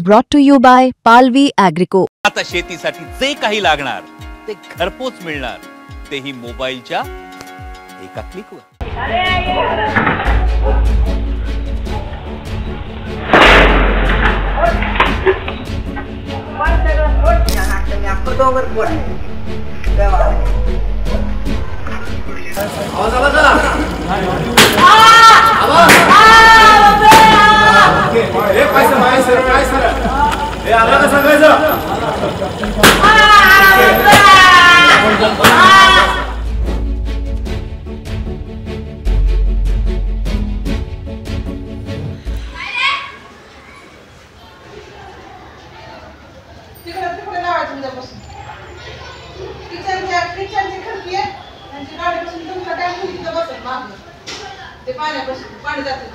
Brought to you by Palvi Agrico. आता शेतीसाठी जे काही लागणार ते घरपोच मिळणार, तेही मोबाईलच्या एका क्लिकवर. पाणी जाते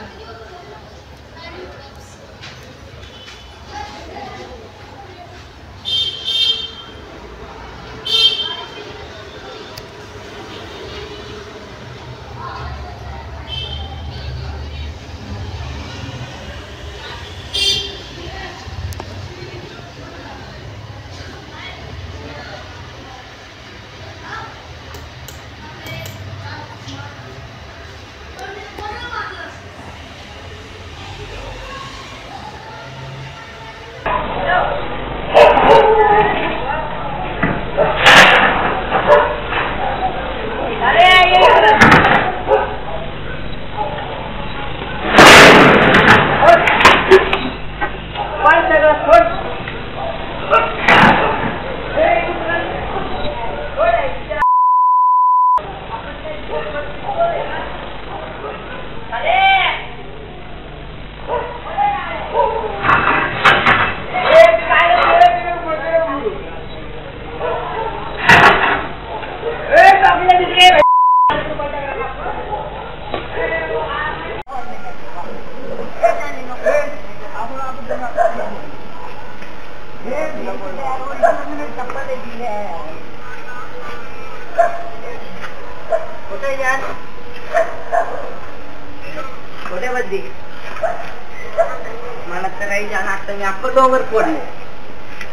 मला करायची आता मी आपण डोंगर पडले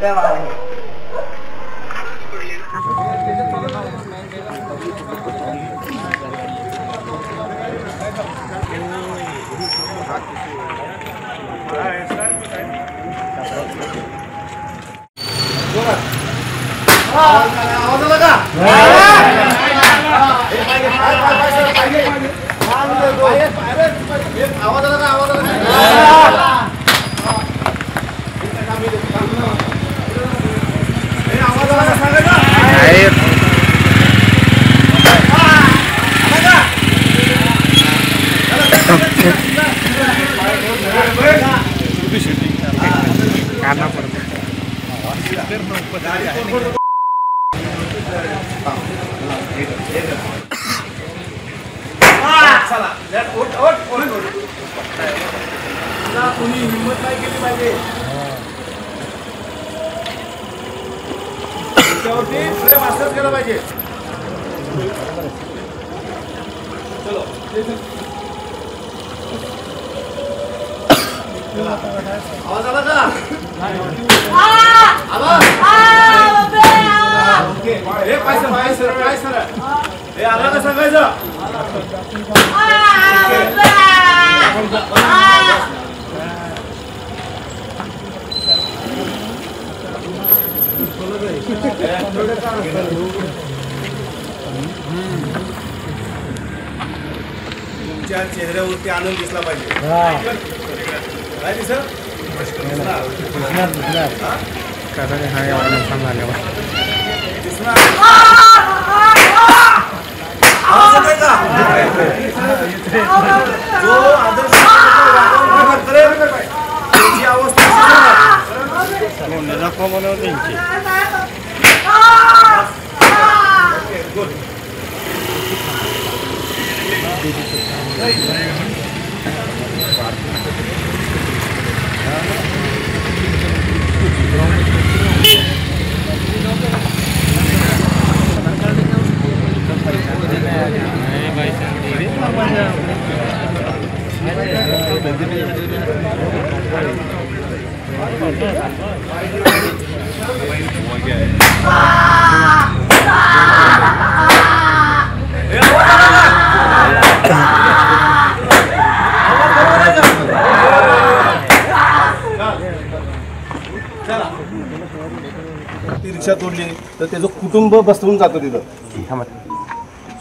तेव्हा कोणी हिंमत नाही केली पाहिजे त्यावरती प्रेम असंच केलं पाहिजे. चलो आवाज आला का? हे पाय सर हे आला का सांगायचं. तुमच्या चेहऱ्यावरती आनंद दिसला पाहिजे. काय दिसत जो आदर्श त्याची अवस्था गुड. ती रिक्षा तोडली तर त्याचं कुटुंब बसवून जातं तिथं.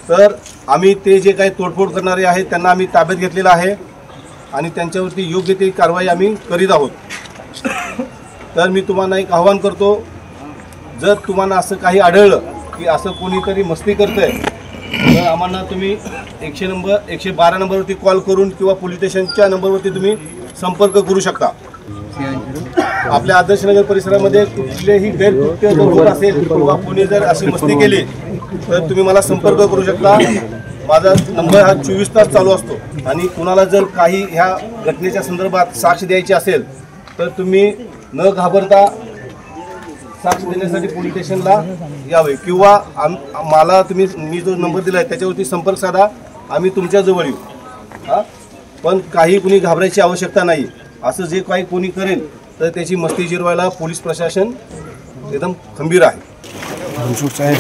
तर आम्ही ते जे काही तोडफोड करणारे आहेत त्यांना आम्ही ताब्यात घेतलेलं आहे आणि त्यांच्यावरती योग्य ती कारवाई आम्ही करीत आहोत. तर मी तुम्हाला एक आव्हान करतो, जर तुम्हाला असं काही आढळलं की असं कोणीतरी मस्ती करतंय तर आम्हाला तुम्ही 112 नंबरवरती कॉल करून किंवा पोलीस स्टेशनच्या नंबरवरती तुम्ही संपर्क करू शकता. आपल्या आदर्शनगर परिसरामध्ये कुठलेही गैरकृत्य जर होत असेल किंवा कोणी जर अशी मस्ती केली तर तुम्ही मला संपर्क करू शकता. माझा नंबर हा 24 तास चालू असतो आणि कुणाला जर काही ह्या घटनेच्या संदर्भात साक्ष द्यायची असेल तर तुम्ही न घाबरता साक्ष देण्यासाठी पोलीस स्टेशनला यावे किंवा मला तुम्ही मी जो नंबर दिला आहे त्याच्यावरती संपर्क साधा, आम्ही तुमच्याजवळ येऊ. हां, पण काही कुणी घाबरायची आवश्यकता नाही. असं जे काही कोणी करेल तर त्याची मस्ती जिरवायला पोलीस प्रशासन एकदम खंबीर आहे. साहेब